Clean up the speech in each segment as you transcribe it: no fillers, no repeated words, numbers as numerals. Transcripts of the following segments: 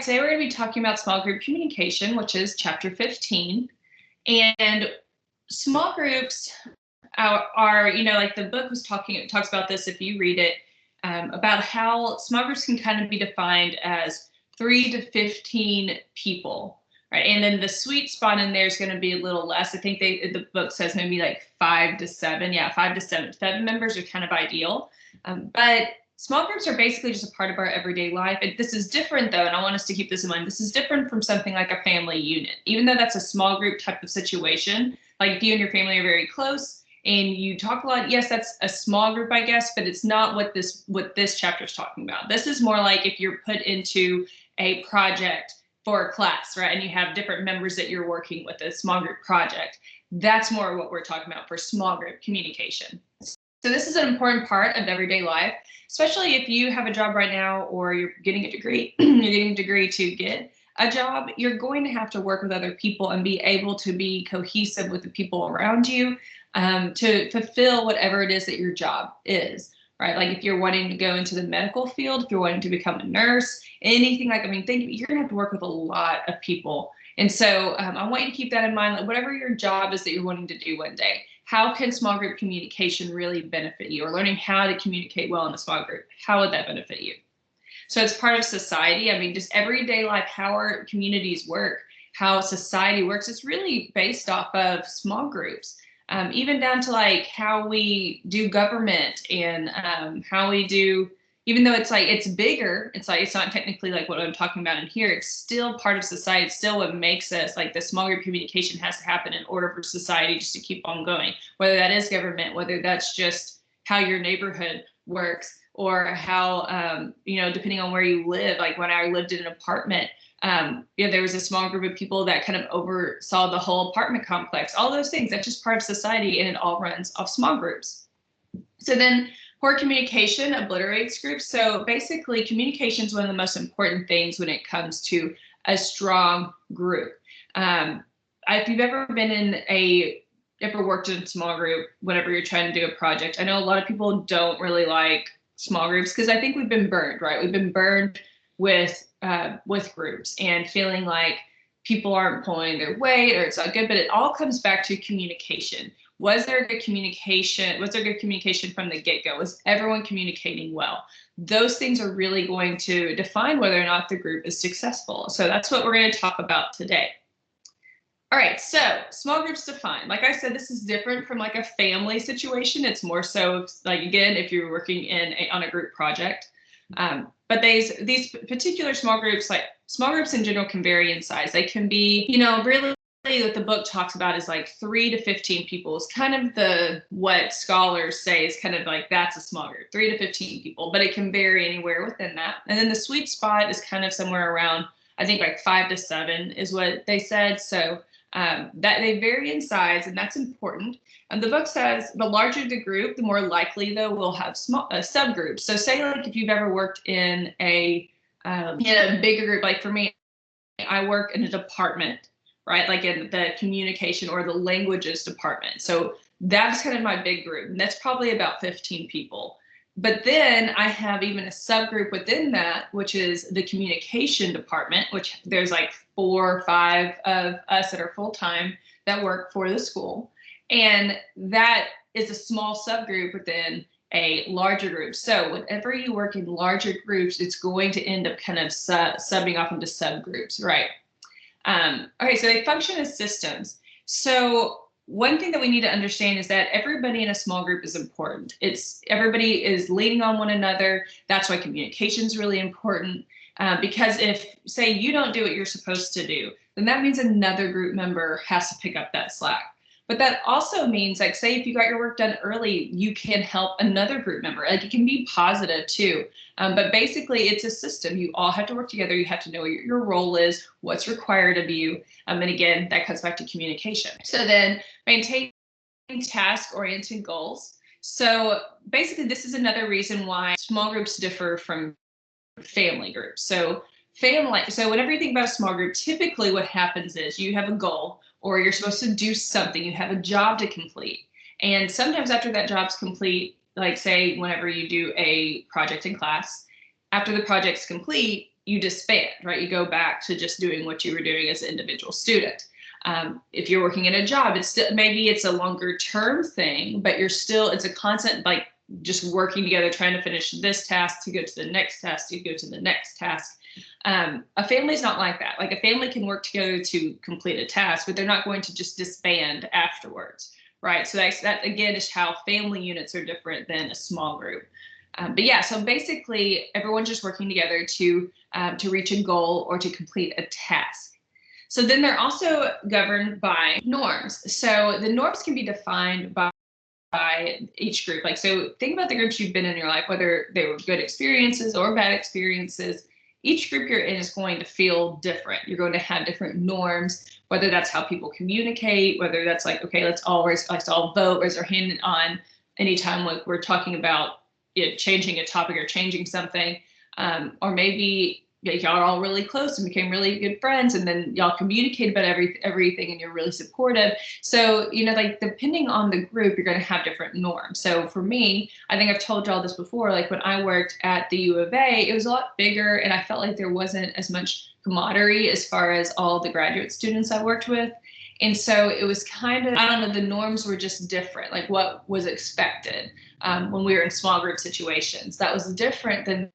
Today we're going to be talking about small group communication, which is chapter 15. And small groups are, like the book it talks about this if you read it, about how small groups can kind of be defined as 3 to 15 people, right? And then the sweet spot in there is going to be a little less. I think the book says maybe like 5 to 7. Yeah, 5 to 7. 7 members are kind of ideal. But small groups are basically just a part of our everyday life. This is different, though, and I want us to keep this in mind. This is different from something like a family unit. Even though that's a small group type of situation, like if you and your family are very close and you talk a lot, yes, that's a small group, I guess, but it's not what this chapter is talking about. This is more like if you're put into a project for a class, right, and you have different members that you're working with, a small group project. That's more what we're talking about for small group communication. So this is an important part of everyday life, especially if you have a job right now or you're getting a degree, to get a job. You're going to have to work with other people and be able to be cohesive with the people around you to fulfill whatever it is that your job is, right? Like if you're wanting to go into the medical field, if you're wanting to become a nurse, anything like, you're gonna have to work with a lot of people. And so I want you to keep that in mind, like whatever your job is that you're wanting to do one day. How can small group communication really benefit you, or learning how to communicate well in a small group? How would that benefit you? So it's part of society. Just everyday life, how our communities work, how society works. It's really based off of small groups, even down to like how we do government and how we do. Even though it's bigger, it's not technically like what I'm talking about in here. It's still part of society. It's still what makes us, like the small group communication has to happen in order for society just to keep on going. Whether that is government, whether that's just how your neighborhood works, or how, depending on where you live. Like when I lived in an apartment, there was a small group of people that kind of oversaw the whole apartment complex. All those things, that's just part of society, and it all runs off small groups. So then poor communication obliterates groups. So basically, communication is one of the most important things when it comes to a strong group. If you've ever worked in a small group, whenever you're trying to do a project, I know a lot of people don't really like small groups because I think we've been burned, right? We've been burned with groups and feeling like people aren't pulling their weight or it's not good, but it all comes back to communication. Was there good communication? Was there good communication from the get-go? Was everyone communicating well? Those things are really going to define whether or not the group is successful. So that's what we're going to talk about today. All right, so small groups defined. Like I said, this is different from like a family situation. It's more so like, again, if you're working on a group project. But these particular small groups, like small groups in general, can vary in size. They can be, really what the book talks about is like 3 to 15 people is kind of what scholars say is kind of like that's a small group, 3 to 15 people, but it can vary anywhere within that. And then the sweet spot is kind of somewhere around, I think like 5 to 7 is what they said. So that they vary in size, and that's important. And the book says the larger the group, the more likely though we'll have small subgroups. So say like if you've ever worked in a bigger group, like for me, I work in a department, right? Like in the communication or the languages department. So that's kind of my big group, and that's probably about 15 people. But then I have even a subgroup within that, which is the communication department, which there's like 4 or 5 of us that are full-time that work for the school. And that is a small subgroup within a larger group. So whenever you work in larger groups, it's going to end up kind of subbing off into subgroups, right? Okay, so they function as systems. So one thing that we need to understand is that everybody in a small group is important. Everybody is leaning on one another. That's why communication is really important. Because if, say, you don't do what you're supposed to do, then that means another group member has to pick up that slack. But that also means, like, say, if you got your work done early, you can help another group member. Like, it can be positive too. But basically, it's a system. You all have to work together. You have to know what your role is, what's required of you. And again, that comes back to communication. So then maintain task-oriented goals. So basically, this is another reason why small groups differ from family groups. So whenever you think about a small group, typically what happens is you have a goal, or you're supposed to do something, you have a job to complete. And sometimes after that job's complete, like say whenever you do a project in class, after the project's complete, you disband, right? You go back to just doing what you were doing as an individual student. If you're working in a job, it's still, maybe it's a longer term thing, but it's a constant, like, just working together, trying to finish this task to go to the next task, to go to the next task. A family is not like that. Like, a family can work together to complete a task, but they're not going to just disband afterwards, right? So that again is how family units are different than a small group. But yeah, so basically everyone's just working together to reach a goal or to complete a task. So then they're also governed by norms. So the norms can be defined by each group. Like, so think about the groups you've been in your life, whether they were good experiences or bad experiences. Each group you're in is going to feel different. You're going to have different norms, whether that's how people communicate, whether that's like, okay, let's all vote, raise our hand on anytime like we're talking about changing a topic or changing something, or maybe y'all are all really close and became really good friends, and then y'all communicate about everything and you're really supportive. So, like, depending on the group, you're going to have different norms. So for me, I think I've told y'all this before, like when I worked at the U of A, it was a lot bigger and I felt like there wasn't as much camaraderie as far as all the graduate students I worked with. And so it was kind of, I don't know, the norms were just different, like what was expected when we were in small group situations. That was different than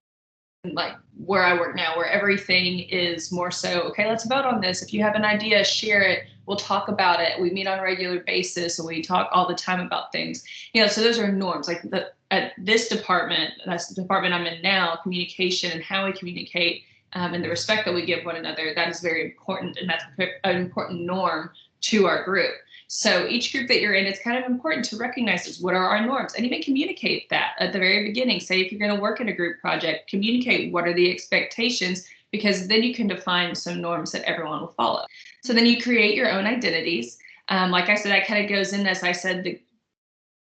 like where I work now, where everything is more so, okay, let's vote on this. If you have an idea, share it. We'll talk about it. We meet on a regular basis and we talk all the time about things. So those are norms. Like at this department, that's the department I'm in now, communication and how we communicate and the respect that we give one another, that is very important. And that's an important norm to our group. So each group that you're in, it's kind of important to recognize this. What are our norms? And even communicate that at the very beginning. Say if you're going to work in a group project, communicate what are the expectations, because then you can define some norms that everyone will follow. So then you create your own identities. Like I said, that kind of goes in, as I said,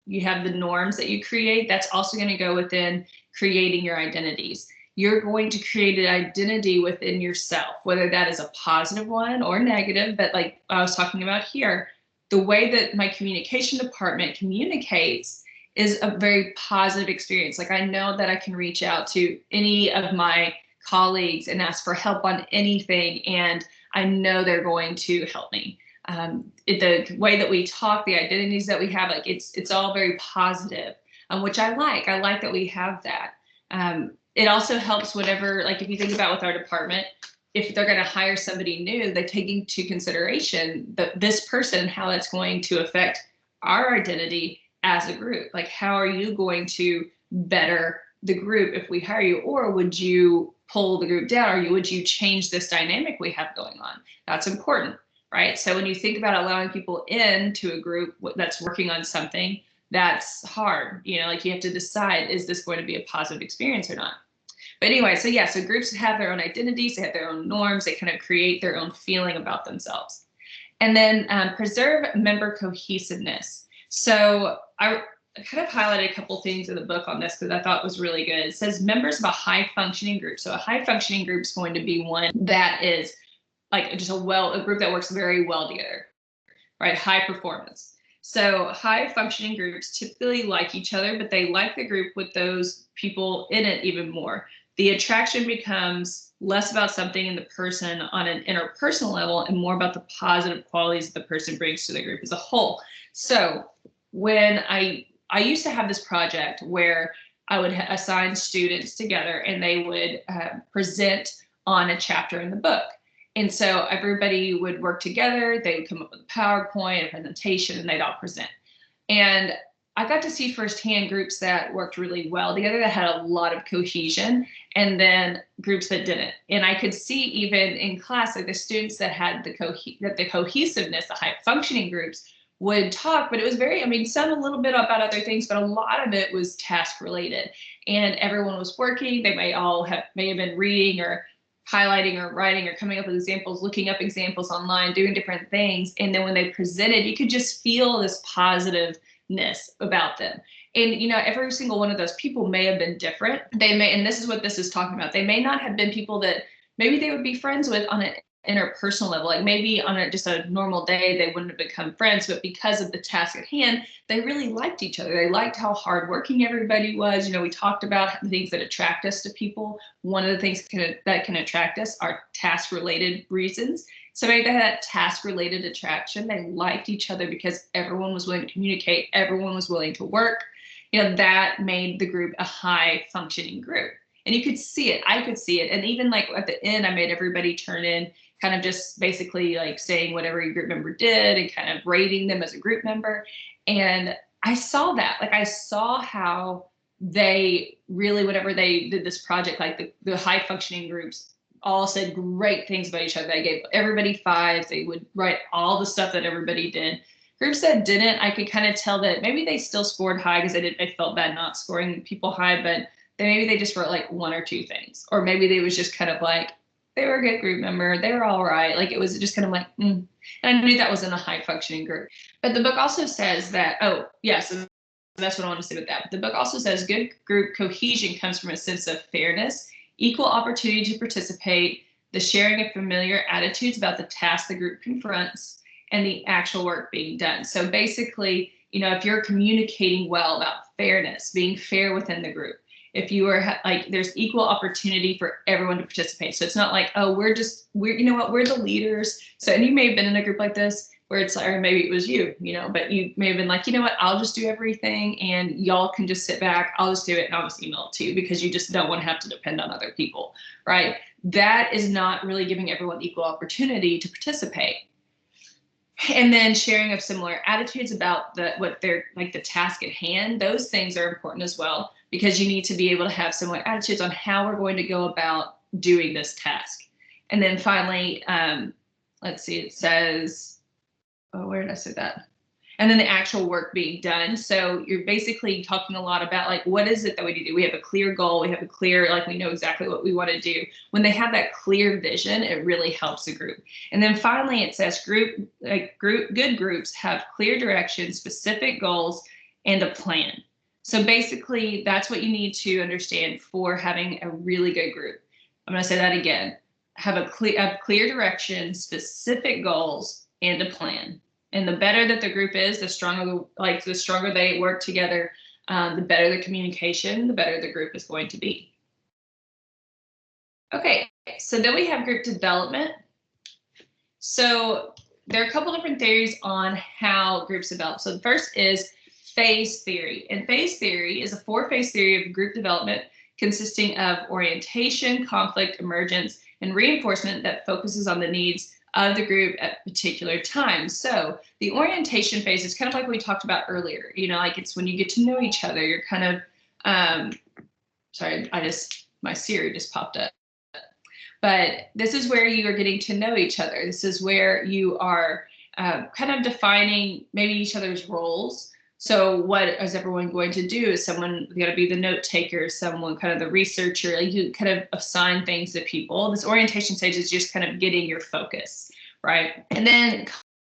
you have the norms that you create. That's also going to go within creating your identities. You're going to create an identity within yourself, whether that is a positive one or negative. But like I was talking about here, the way that my communication department communicates is a very positive experience. Like, I know that I can reach out to any of my colleagues and ask for help on anything, and I know they're going to help me. The way that we talk, the identities that we have, like it's all very positive, which I like. I like that we have that. It also helps whatever, like if you think about with our department, if they're going to hire somebody new, they take into consideration that this person, how that's going to affect our identity as a group. Like, how are you going to better the group if we hire you, or would you pull the group down, or would you change this dynamic we have going on? That's important, right? So when you think about allowing people into a group that's working on something, that's hard. Like, you have to decide, is this going to be a positive experience or not? But anyway, so yeah, so groups have their own identities, they have their own norms, they kind of create their own feeling about themselves. And then preserve member cohesiveness. So I kind of highlighted a couple things in the book on this because I thought it was really good. It says members of a high functioning group. So a high functioning group is going to be one that is like just a group that works very well together, right? High performance. So high functioning groups typically like each other, but they like the group with those people in it even more. The attraction becomes less about something in the person on an interpersonal level and more about the positive qualities the person brings to the group as a whole. So when I used to have this project where I would assign students together and they would present on a chapter in the book. And so everybody would work together, they would come up with a PowerPoint, a presentation, and they'd all present. And I got to see firsthand groups that worked really well together, that had a lot of cohesion, and then groups that didn't. And I could see even in class, like the students that had the cohesiveness, the high functioning groups would talk, but it was some a little bit about other things, but a lot of it was task related. And everyone was working. They may have been reading or highlighting or writing or coming up with examples, looking up examples online, doing different things. And then when they presented, you could just feel this positiveness about them. And, every single one of those people may have been different. And this is what this is talking about. They may not have been people that maybe they would be friends with on an interpersonal level. Like maybe on just a normal day, they wouldn't have become friends, but because of the task at hand, they really liked each other. They liked how hardworking everybody was. We talked about the things that attract us to people. One of the things that can attract us are task-related reasons. So maybe they had that task-related attraction. They liked each other because everyone was willing to communicate. Everyone was willing to work. That made the group a high-functioning group. And you could see it. I could see it. And even like at the end, I made everybody turn in kind of just basically like saying what every group member did and kind of rating them as a group member. And I saw that. Like I saw how they really, whenever they did this project, like the high-functioning groups all said great things about each other. They gave everybody 5s. They would write all the stuff that everybody did. Groups that didn't, I could kind of tell that maybe they still scored high because they felt bad not scoring people high, but maybe they just wrote like 1 or 2 things, or maybe they was just kind of like, they were a good group member, they were all right. Like it was just kind of like, And I knew that wasn't a high functioning group. But the book also says that, so that's what I want to say with that. But the book also says good group cohesion comes from a sense of fairness, equal opportunity to participate, the sharing of familiar attitudes about the task the group confronts, and the actual work being done. So basically, if you're communicating well about fairness, being fair within the group, if you are like, there's equal opportunity for everyone to participate. So it's not like, we're the leaders. So, and you may have been in a group like this where it's like, or maybe it was you, but you may have been like, I'll just do everything and y'all can just sit back. I'll just do it and I'll just email it to you because you just don't want to have to depend on other people, right? That is not really giving everyone equal opportunity to participate. And then sharing of similar attitudes about the task at hand. Those things are important as well, because you need to be able to have similar attitudes on how we're going to go about doing this task. And then finally, let's see, it says, where did I say that? And then the actual work being done. So you're basically talking a lot about like, what is it that we need to do? We have a clear goal. We have a clear, like we know exactly what we want to do. When they have that clear vision, it really helps the group. And then finally, it says good groups have clear direction, specific goals, and a plan. So basically, that's what you need to understand for having a really good group. I'm going to say that again. Have a clear direction, specific goals, and a plan. And the better that the group is, the stronger they work together, the better the communication, the better the group is going to be. Okay, so then we have group development. So there are a couple different theories on how groups develop. So the first is phase theory. And phase theory is a 4-phase theory of group development consisting of orientation, conflict, emergence, and reinforcement that focuses on the needs of the group at particular times. So the orientation phase is kind of like we talked about earlier, like it's when you get to know each other, you're kind of, my Siri just popped up. But this is where you are getting to know each other. This is where you are kind of defining maybe each other's roles. So what is everyone going to do? Is someone going to be the note taker? Someone kind of the researcher? Like you kind of assign things to people. This orientation stage is just kind of getting your focus, right? And then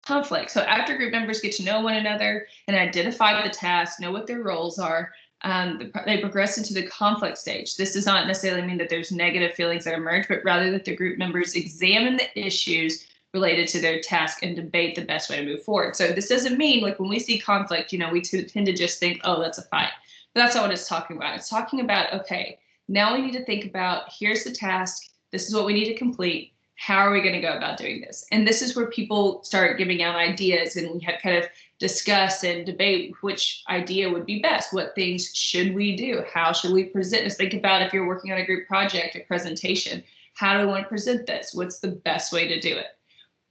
conflict. So after group members get to know one another and identify the task, know what their roles are, they progress into the conflict stage. This does not necessarily mean that there's negative feelings that emerge, but rather that the group members examine the issues related to their task and debate the best way to move forward. So this doesn't mean like when we see conflict, we tend to just think, that's a fight. But that's not what it's talking about. It's talking about, okay, now we need to think about, here's the task. This is what we need to complete. How are we going to go about doing this? And this is where people start giving out ideas, and we have kind of discuss and debate which idea would be best. What things should we do? How should we present this? Think about if you're working on a group project, a presentation, how do we want to present this? What's the best way to do it?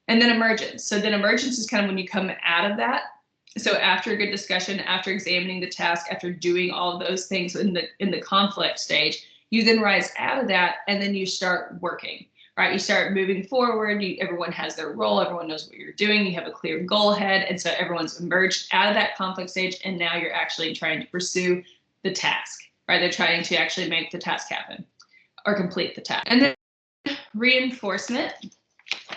And then emergence. So then emergence is kind of when you come out of that. So after a good discussion, after examining the task, after doing all of those things in the conflict stage, you then rise out of that and then you start working, right? You start moving forward. Everyone has their role. Everyone knows what you're doing. You have a clear goal ahead. And so everyone's emerged out of that conflict stage. And now you're actually trying to pursue the task, right? They're trying to actually make the task happen or complete the task. And then reinforcement.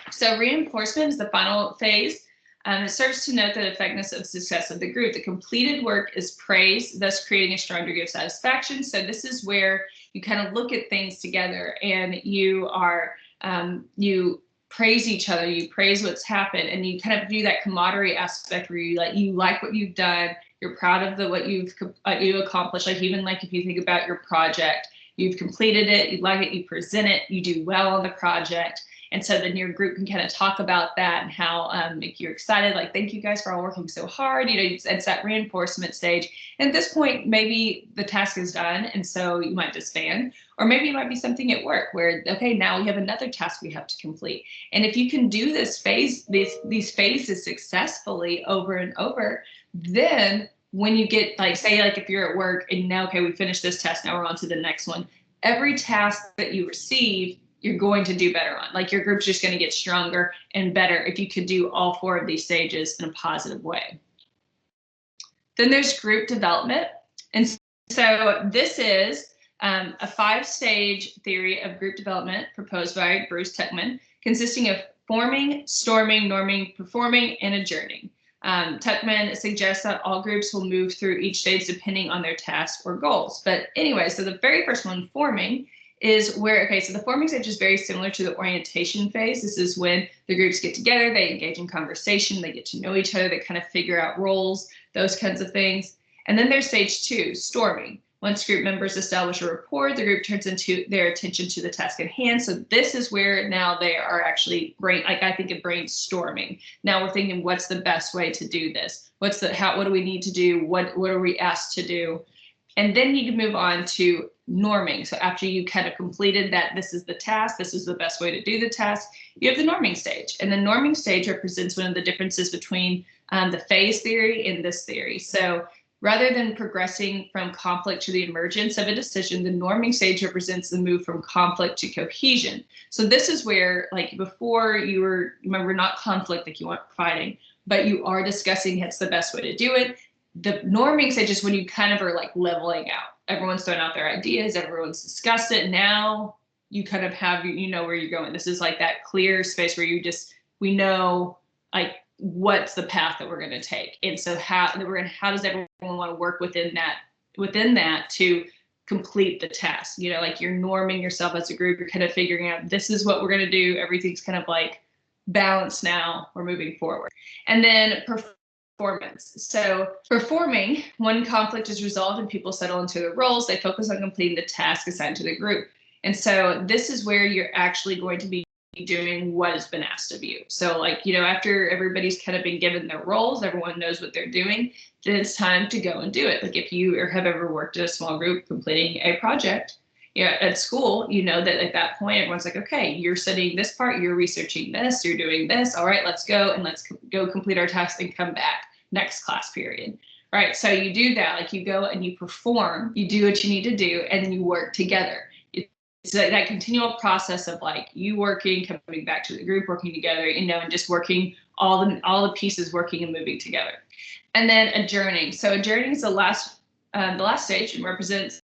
So reinforcement is the final phase. It serves to note the effectiveness of success of the group. The completed work is praised, thus creating a strong degree of satisfaction. So this is where you kind of look at things together and you are, you praise each other, you praise what's happened, and you kind of do that camaraderie aspect where you like what you've done, you're proud of what you've accomplished. Like even like if you think about your project, you've completed it, you like it, you present it, you do well on the project. And so then your group can kind of talk about that and how make you excited, like, thank you guys for all working so hard. You know, it's that reinforcement stage. And at this point, maybe the task is done, and so you might disband. Or maybe it might be something at work where, okay, now we have another task we have to complete. And if you can do this phase, these phases successfully over and over, then when you get, like, say, like if you're at work and now, okay, we finished this task, now we're on to the next one. Every task that you receive, you're going to do better on. Like your group's just going to get stronger and better if you could do all 4 of these stages in a positive way. Then there's group development. And so this is a 5-stage theory of group development proposed by Bruce Tuckman, consisting of forming, storming, norming, performing, and adjourning. Tuckman suggests that all groups will move through each stage depending on their tasks or goals. But anyway, so the very first one, forming, is where, okay, so the forming stage is very similar to the orientation phase. This is when the groups get together, they engage in conversation, they get to know each other, they kind of figure out roles, those kinds of things. And then there's stage 2, storming. Once group members establish a rapport, the group turns into their attention to the task at hand. So this is where now they are actually I think of brainstorming. Now we're thinking, what's the best way to do this? What do we need to do? What are we asked to do? And then you can move on to norming. So after you kind of completed that, this is the task, this is the best way to do the task, you have the norming stage. And the norming stage represents one of the differences between the phase theory and this theory. So rather than progressing from conflict to the emergence of a decision, the norming stage represents the move from conflict to cohesion. So this is where, like, before you were, remember, not conflict, like you weren't fighting, but you are discussing what's the best way to do it. The norming stage is when you kind of are like leveling out. Everyone's thrown out their ideas, everyone's discussed it. Now you kind of have, you know where you're going. This is like that clear space where we know, like, what's the path that we're going to take. And so how does everyone want to work within that to complete the task? You know, like you're norming yourself as a group, you're kind of figuring out, this is what we're going to do. Everything's kind of like balanced now, we're moving forward. And then performance. So performing, when conflict is resolved and people settle into their roles, they focus on completing the task assigned to the group. And so this is where you're actually going to be doing what has been asked of you. So, like, you know, after everybody's kind of been given their roles, everyone knows what they're doing, then it's time to go and do it. Like if you have ever worked in a small group completing a project, at school, you know that at that point, everyone's like, okay, you're studying this part, you're researching this, you're doing this. All right, let's go and let's go complete our task and come back next class period. Right. So you do that, like you go and you perform, you do what you need to do, and then you work together. It's like that continual process of like you working, coming back to the group, working together, you know, and just working all the pieces working and moving together. And then adjourning. So adjourning is the last stage and represents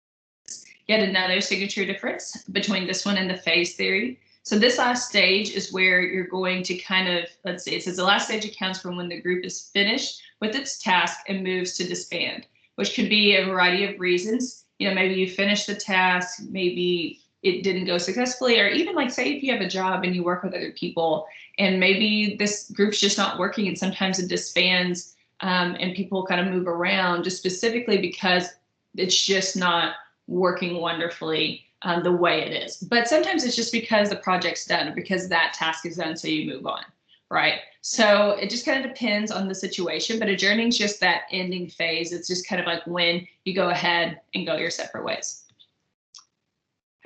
yet another signature difference between this one and the phase theory. So this last stage is where you're going to kind of, let's see, it says the last stage accounts for when the group is finished with its task and moves to disband, which could be a variety of reasons. You know, maybe you finished the task, maybe it didn't go successfully, or even like say if you have a job and you work with other people and maybe this group's just not working and sometimes it disbands and people kind of move around just specifically because it's just not working wonderfully the way it is. But sometimes it's just because the project's done or because that task is done, so you move on, right? So it just kind of depends on the situation, but adjourning is just that ending phase. It's just kind of like when you go ahead and go your separate ways.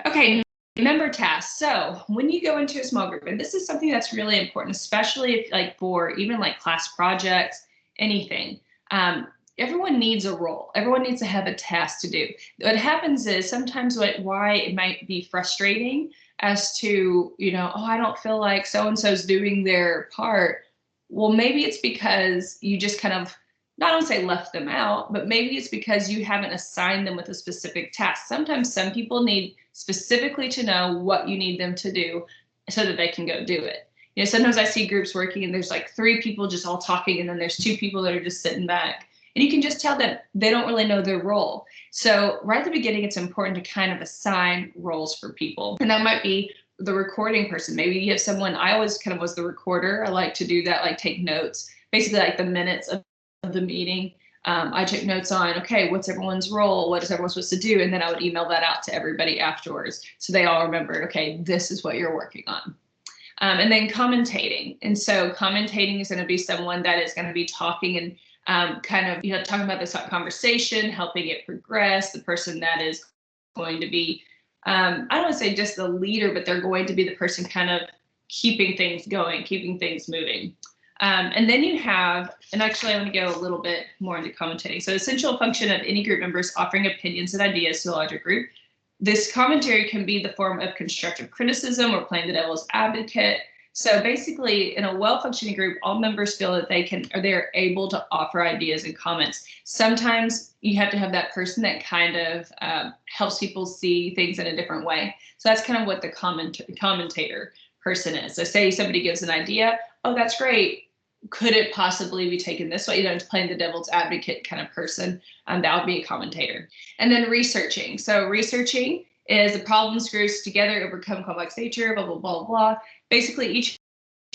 Okay, member tasks. So when you go into a small group, and this is something that's really important, especially if like for even like class projects, anything, everyone needs a role. Everyone needs to have a task to do. What happens is sometimes why it might be frustrating as to, you know, oh, I don't feel like so-and-so's doing their part. Well, maybe it's because you just kind of, not only say left them out, but maybe it's because you haven't assigned them with a specific task. Sometimes some people need specifically to know what you need them to do so that they can go do it. You know, sometimes I see groups working and there's like 3 people just all talking and then there's 2 people that are just sitting back. And you can just tell that they don't really know their role. So right at the beginning, it's important to kind of assign roles for people. And that might be the recording person. Maybe you have someone, I always kind of was the recorder. I like to do that, like take notes, basically like the minutes of the meeting. I took notes on, okay, what's everyone's role? What is everyone supposed to do? And then I would email that out to everybody afterwards. So they all remembered, okay, this is what you're working on. And then commentating. And so commentating is going to be someone that is going to be talking and kind of, talking about this conversation, helping it progress. The person that is going to be, I don't want to say just the leader, but they're going to be the person kind of keeping things going, keeping things moving. And then you have, and actually I want to go a little bit more into commentating. So essential function of any group members offering opinions and ideas to the larger group. This commentary can be the form of constructive criticism or playing the devil's advocate. So basically, in a well-functioning group, all members feel that they're able to offer ideas and comments. Sometimes you have to have that person that kind of helps people see things in a different way. So that's kind of what the commentator person is. So say somebody gives an idea, oh, that's great. Could it possibly be taken this way? It's playing the devil's advocate kind of person. That would be a commentator. And then researching. So researching is the problems groups together overcome complex nature, blah, blah, blah, blah. Basically, each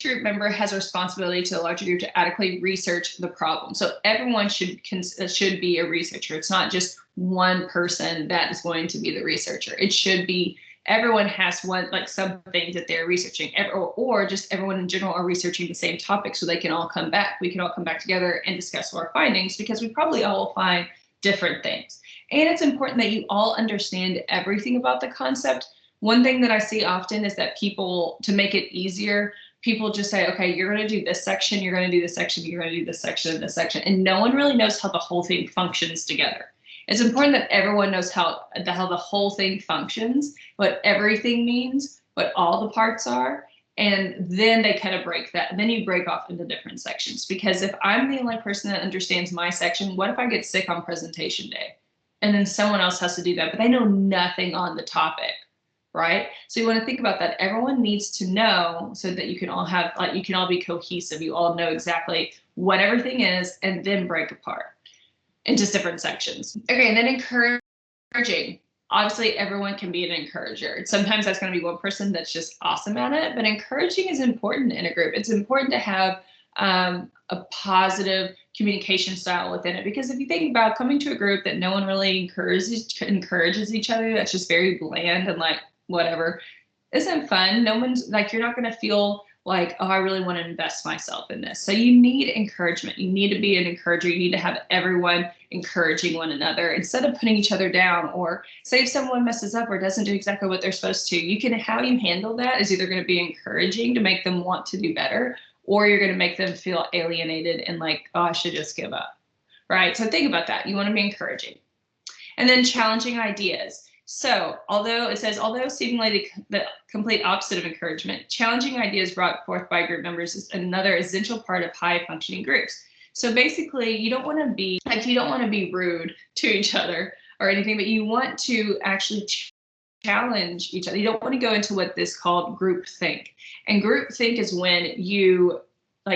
group member has a responsibility to the larger group to adequately research the problem. So everyone should be a researcher. It's not just one person that is going to be the researcher. It should be everyone has some things that they're researching, or just everyone in general are researching the same topic, so they can all come back. We can all come back together and discuss our findings, because we probably all will find different things. And it's important that you all understand everything about the concept. One thing that I see often is that people, to make it easier, people just say, okay, you're going to do this section, you're going to do this section, you're going to do this section, and this section. And no one really knows how the whole thing functions together. It's important that everyone knows how the whole thing functions, what everything means, what all the parts are, and then they kind of break that. And then you break off into different sections. Because if I'm the only person that understands my section, what if I get sick on presentation day? And then someone else has to do that, but they know nothing on the topic, right? So you want to think about that. Everyone needs to know, so that you can all have, you can all be cohesive. You all know exactly what everything is, and then break apart into different sections. Okay, and then encouraging. Obviously, everyone can be an encourager. Sometimes that's going to be one person that's just awesome at it, but encouraging is important in a group. It's important to have a positive communication style within it, because if you think about coming to a group that no one really encourages each other, that's just very bland and whatever, isn't fun. No one's you're not going to feel like, oh, I really want to invest myself in this. So you need encouragement. You need to be an encourager. You need to have everyone encouraging one another instead of putting each other down. Or say if someone messes up or doesn't do exactly what they're supposed to, how you handle that is either going to be encouraging to make them want to do better, or you're going to make them feel alienated and oh, I should just give up, right? So think about that. You want to be encouraging. And then challenging ideas. So although seemingly the complete opposite of encouragement, challenging ideas brought forth by group members is another essential part of high functioning groups. So basically, you don't want to be rude to each other or anything, but you want to actually challenge each other. You don't want to go into what is called groupthink. And groupthink is when you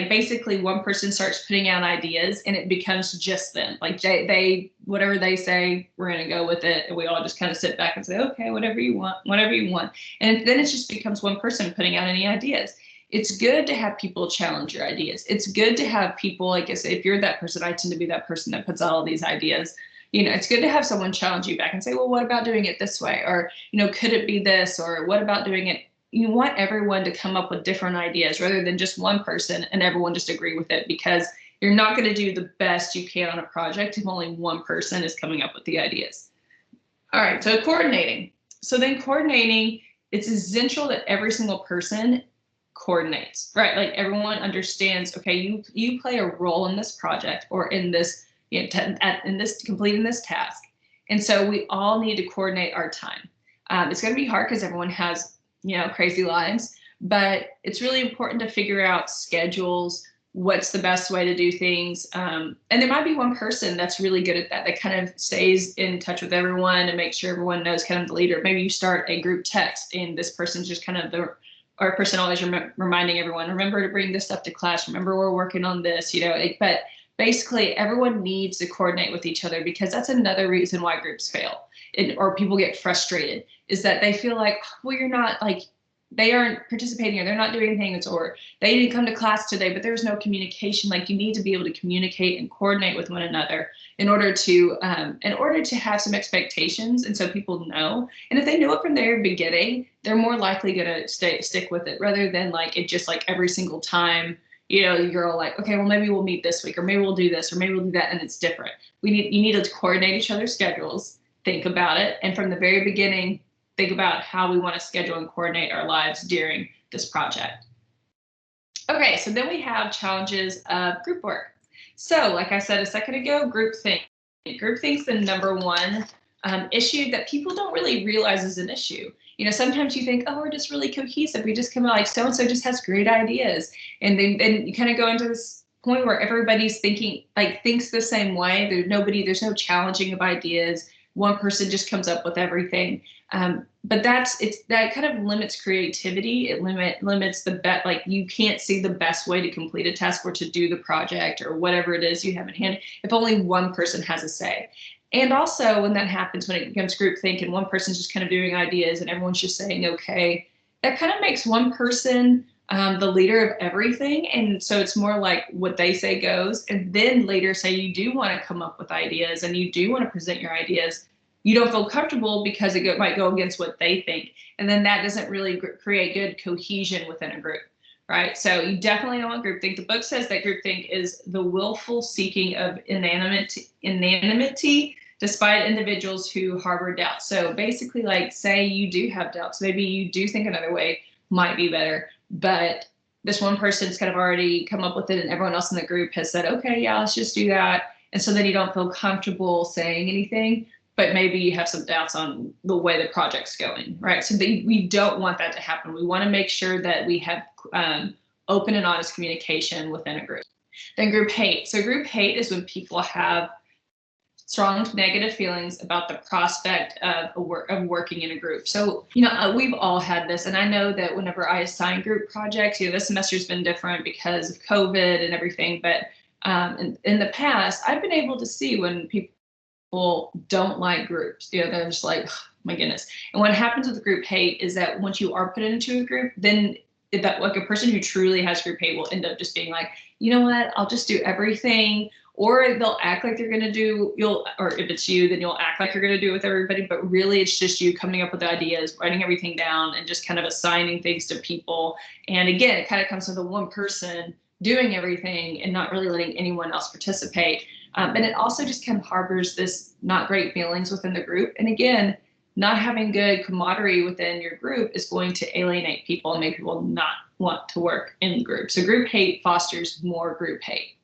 basically one person starts putting out ideas and it becomes just them. They whatever they say, we're going to go with it. And we all just kind of sit back and say, okay, whatever you want. And then it just becomes one person putting out any ideas. It's good to have people challenge your ideas. It's good to have people, like I say, if you're that person, I tend to be that person that puts out all these ideas. It's good to have someone challenge you back and say, well, what about doing it this way? Or, could it be this? Or what about doing it? You want everyone to come up with different ideas rather than just one person and everyone just agree with it, because you're not going to do the best you can on a project if only one person is coming up with the ideas. All right, so coordinating. So then coordinating, it's essential that every single person coordinates, right? Everyone understands, okay, you play a role in this project or in this, completing this task. And so we all need to coordinate our time. It's going to be hard because everyone has crazy lives, but it's really important to figure out schedules, what's the best way to do things. And there might be one person that's really good at that kind of stays in touch with everyone and makes sure everyone knows kind of the leader. Maybe you start a group text and this person's just kind of our person always reminding everyone, remember to bring this up to class, remember we're working on this, but basically everyone needs to coordinate with each other, because that's another reason why groups fail or people get frustrated, is that they feel like, well, you're not they aren't participating or they're not doing things, or they didn't come to class today, but there's no communication. Like, you need to be able to communicate and coordinate with one another in order to have some expectations, and so people know. And if they know it from the very beginning, they're more likely going to stick with it, rather than like it just like every single time, you know, you're all like, okay, well, maybe we'll meet this week, or maybe we'll do this, or maybe we'll do that, and it's different. You need to coordinate each other's schedules, think about it, and from the very beginning, think about how we want to schedule and coordinate our lives during this project. Okay, so then we have challenges of group work. So like I said a second ago, groupthink. Groupthink's the number one issue that people don't really realize is an issue. You know, sometimes you think, oh, we're just really cohesive. We just come out like so-and-so just has great ideas. And then you kind of go into this point where everybody's thinks the same way. There's no challenging of ideas. One person just comes up with everything. But that kind of limits creativity. It limits you can't see the best way to complete a task or to do the project or whatever it is you have in hand if only one person has a say. And also when that happens, when it becomes groupthink and one person's just kind of doing ideas and everyone's just saying, okay, that kind of makes one person the leader of everything. And so it's more like what they say goes. And then later, say you do want to come up with ideas and you do want to present your ideas, you don't feel comfortable because it might go against what they think. And then that doesn't really create good cohesion within a group, right? So you definitely don't want groupthink. The book says that groupthink is the willful seeking of anonymity despite individuals who harbor doubts. So basically, like, say you do have doubts, maybe you do think another way might be better, but this one person's kind of already come up with it and everyone else in the group has said, okay, yeah, let's just do that. And so then you don't feel comfortable saying anything, but maybe you have some doubts on the way the project's going, right? So we don't want that to happen. We want to make sure that we have open and honest communication within a group. Then group hate. So group hate is when people have strong negative feelings about the prospect of working in a group. So, you know, we've all had this. And I know that whenever I assign group projects, you know, this semester's been different because of COVID and everything. But in the past, I've been able to see when people don't like groups, you know, they're just like, oh, my goodness. And what happens with group hate is that once you are put into a group, then that like a person who truly has group hate will end up just being like, you know what, I'll just do everything. Or they'll act like they're going to do, or if it's you, then you'll act like you're going to do it with everybody. But really, it's just you coming up with ideas, writing everything down, and just kind of assigning things to people. And again, it kind of comes to the one person doing everything and not really letting anyone else participate. And it also just kind of harbors this not great feelings within the group. And again, not having good camaraderie within your group is going to alienate people and make people not want to work in groups. So group hate fosters more group hate.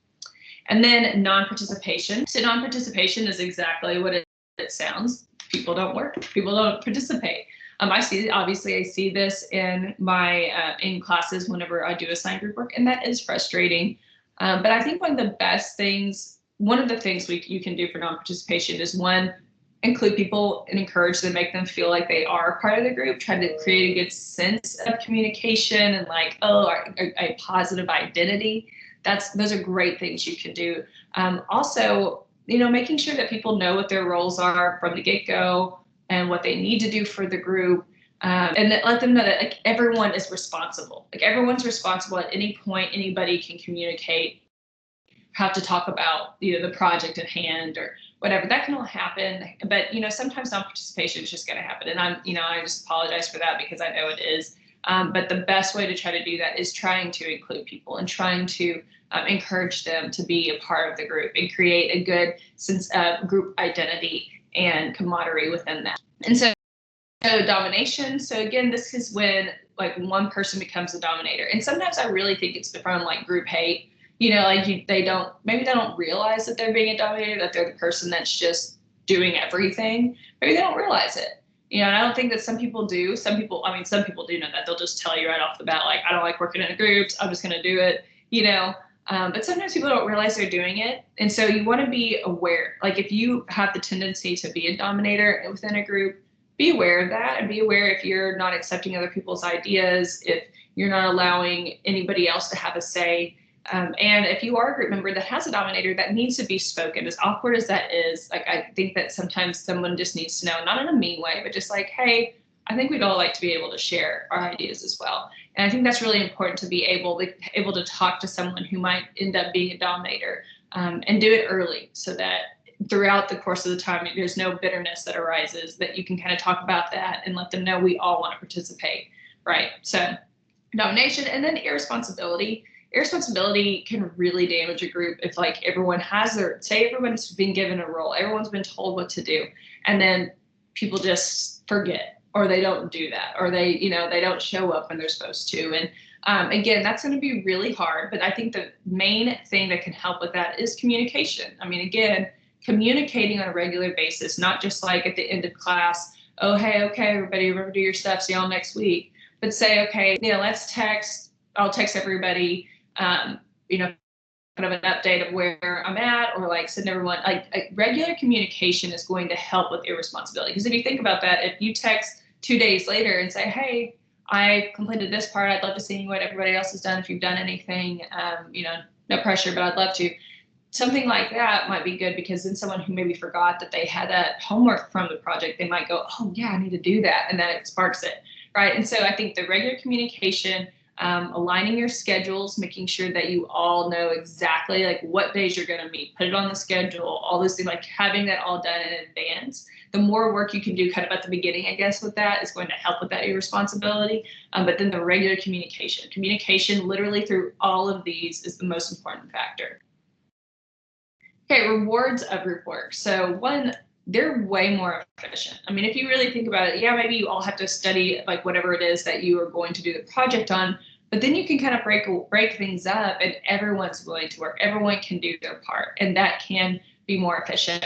And then non-participation. So non-participation is exactly what it sounds. People don't work. People don't participate. I see this in my in classes whenever I do assign group work, and that is frustrating. But I think one of the things you can do for non-participation is, one, include people and encourage them, make them feel like they are part of the group, try to create a good sense of communication and like, a positive identity. Those are great things you can do. Also, you know, making sure that people know what their roles are from the get-go and what they need to do for the group, and let them know that like everyone is responsible. Like everyone's responsible at any point. Anybody can communicate, have to talk about, you know, the project at hand or whatever. That can all happen. But, you know, sometimes non-participation is just going to happen. And I just apologize for that because I know it is. But the best way to try to do that is trying to include people and trying to encourage them to be a part of the group and create a good sense of group identity and camaraderie within that. And so domination. So again, this is when like one person becomes a dominator. And sometimes I really think it's from like group hate. You know, like they don't realize that they're being a dominator, that they're the person that's just doing everything. Maybe they don't realize it. You know, and I don't think that some people do. Some people do know that. They'll just tell you right off the bat, like, I don't like working in groups. I'm just going to do it, you know. But sometimes people don't realize they're doing it. And so you want to be aware. Like if you have the tendency to be a dominator within a group, be aware of that and be aware if you're not accepting other people's ideas, if you're not allowing anybody else to have a say. And if you are a group member that has a dominator, that needs to be spoken. As awkward as that is, like I think that sometimes someone just needs to know, not in a mean way, but just like, hey, I think we'd all like to be able to share our ideas as well. And I think that's really important to be able to talk to someone who might end up being a dominator, and do it early so that throughout the course of the time, there's no bitterness that arises, that you can kind of talk about that and let them know we all want to participate, right? So domination, and then irresponsibility. Irresponsibility can really damage a group if like everyone has say everyone's been given a role, everyone's been told what to do, and then people just forget, or they don't do that, or they don't show up when they're supposed to. And again, that's going to be really hard, but I think the main thing that can help with that is communication. I mean, again, communicating on a regular basis, not just like at the end of class, oh, hey, okay, everybody, remember to do your stuff, see y'all next week, but say, okay, let's text, I'll text everybody, kind of an update of where I'm at, or like send everyone, like regular communication is going to help with irresponsibility. Because if you think about that, if you text 2 days later and say, hey, I completed this part, I'd love to see what everybody else has done. If you've done anything, no pressure, but I'd love to. Something like that might be good, because then someone who maybe forgot that they had that homework from the project, they might go, oh yeah, I need to do that. And then it sparks it, right? And so I think the regular communication, aligning your schedules, making sure that you all know exactly like what days you're going to meet, put it on the schedule, all those things, like having that all done in advance. The more work you can do kind of at the beginning, I guess, with that is going to help with that irresponsibility. But then the regular communication literally through all of these is the most important factor. Okay, rewards of group work. So one, they're way more efficient. I mean, if you really think about it, yeah, maybe you all have to study like whatever it is that you are going to do the project on, but then you can kind of break things up and everyone's willing to work. Everyone can do their part, and that can be more efficient.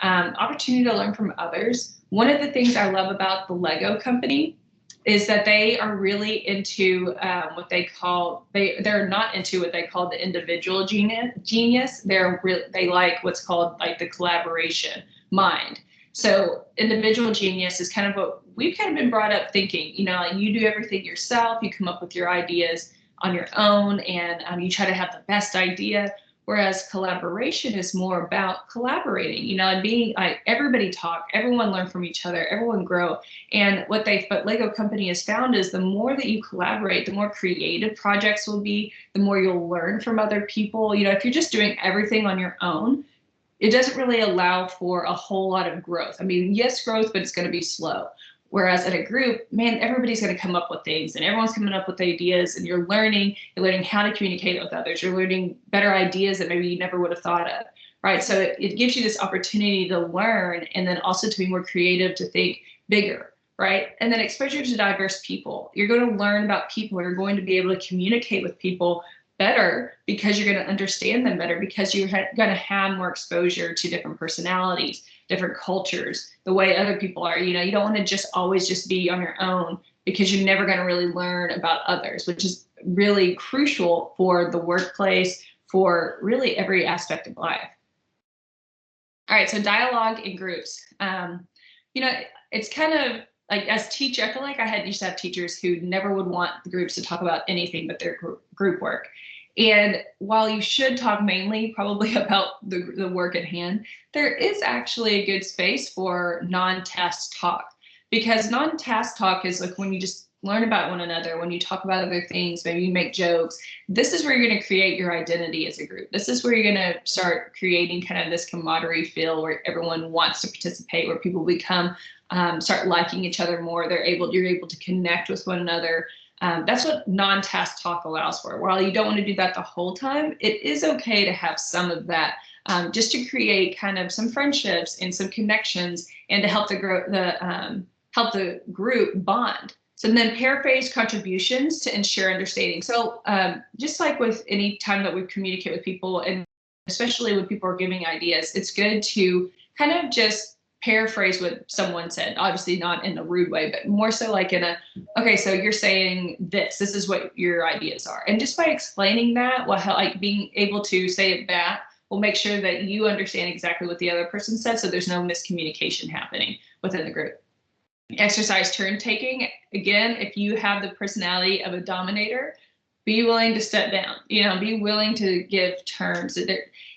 Opportunity to learn from others. One of the things I love about the Lego company is that they are really into what they call, they're not into what they call the individual genius. They like what's called like the collaboration mind. So individual genius is kind of what we've kind of been brought up thinking, like you do everything yourself, you come up with your ideas on your own, and you try to have the best idea. Whereas collaboration is more about collaborating, and being like everybody talk, everyone learn from each other, everyone grow. And what Lego company has found is the more that you collaborate, the more creative projects will be, the more you'll learn from other people. If you're just doing everything on your own, it doesn't really allow for a whole lot of growth. I mean, yes, growth, but it's going to be slow. Whereas at a group, man, everybody's going to come up with things, and everyone's coming up with ideas, and you're learning how to communicate with others. You're learning better ideas that maybe you never would have thought of, right? So it gives you this opportunity to learn, and then also to be more creative, to think bigger, right? And then exposure to diverse people. You're going to learn about people. You're going to be able to communicate with people better because you're going to understand them better, because you're going to have more exposure to different personalities, different cultures, the way other people are. You don't want to just always be on your own, because you're never going to really learn about others, which is really crucial for the workplace, for really every aspect of life. All right, so dialogue in groups. It's kind of like, as teacher, I feel like used to have teachers who never would want the groups to talk about anything but their group work. And while you should talk mainly probably about the work at hand, there is actually a good space for non-task talk, because non-task talk is like when you just learn about one another, when you talk about other things, maybe you make jokes. This is where you're going to create your identity as a group. This is where you're going to start creating kind of this camaraderie feel where everyone wants to participate, where people become start liking each other more. You're able to connect with one another. That's what non-task talk allows for. While you don't want to do that the whole time, it is okay to have some of that, just to create kind of some friendships and some connections, and to help help the group bond. So then paraphrase contributions to ensure understanding. So just like with any time that we communicate with people, and especially when people are giving ideas, it's good to kind of just paraphrase what someone said, obviously not in a rude way, but more so like in okay, so you're saying this is what your ideas are. And just by explaining that, like being able to say it back will make sure that you understand exactly what the other person said, so there's no miscommunication happening within the group. Exercise turn taking. Again, if you have the personality of a dominator, Be willing to step down, be willing to give terms.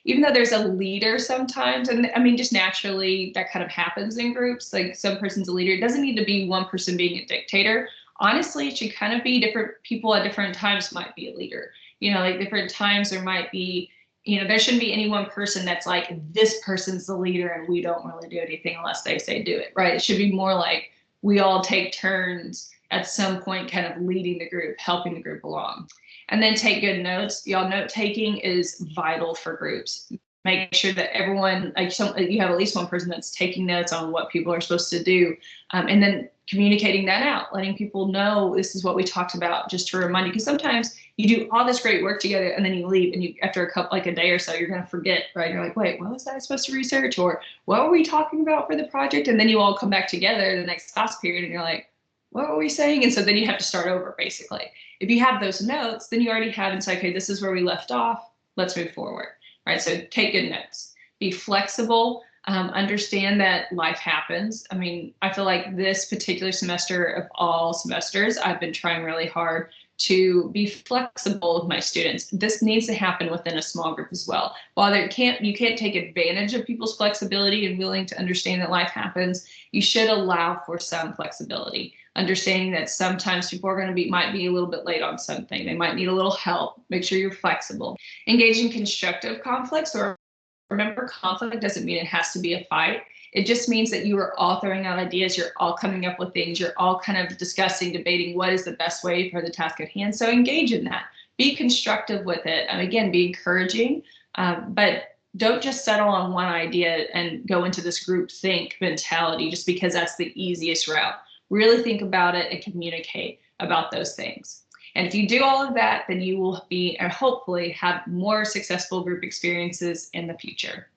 Even though there's a leader sometimes, and I mean, just naturally that kind of happens in groups, like some person's a leader. It doesn't need to be one person being a dictator. Honestly, it should kind of be different people at different times might be a leader. Like different times there might be, there shouldn't be any one person that's like, this person's the leader and we don't really do anything unless they say do it, right? It should be more like we all take turns at some point kind of leading the group, helping the group along. And then take good notes. Y'all, note taking is vital for groups. Make sure that everyone, you have at least one person that's taking notes on what people are supposed to do. And then communicating that out, letting people know this is what we talked about, just to remind you. Because sometimes you do all this great work together and then you leave, and after a day or so, you're going to forget, right? You're like, wait, what was I supposed to research? Or what were we talking about for the project? And then you all come back together the next class period and you're like, what were we saying? And so then you have to start over, basically. If you have those notes, then you already have, and say, okay, this is where we left off. Let's move forward, right? So take good notes. Be flexible. Understand that life happens. I mean, I feel like this particular semester of all semesters, I've been trying really hard to be flexible with my students. This needs to happen within a small group as well. While you can't take advantage of people's flexibility and willing to understand that life happens, you should allow for some flexibility. Understanding that sometimes people might be a little bit late on something. They might need a little help. Make sure you're flexible. Engage in constructive conflicts, or remember, conflict doesn't mean it has to be a fight. It just means that you are all throwing out ideas. You're all coming up with things. You're all kind of discussing, debating what is the best way for the task at hand. So engage in that. Be constructive with it. And again, be encouraging, but don't just settle on one idea and go into this group think mentality just because that's the easiest route. Really think about it and communicate about those things. And if you do all of that, then you will be, and hopefully have more successful group experiences in the future.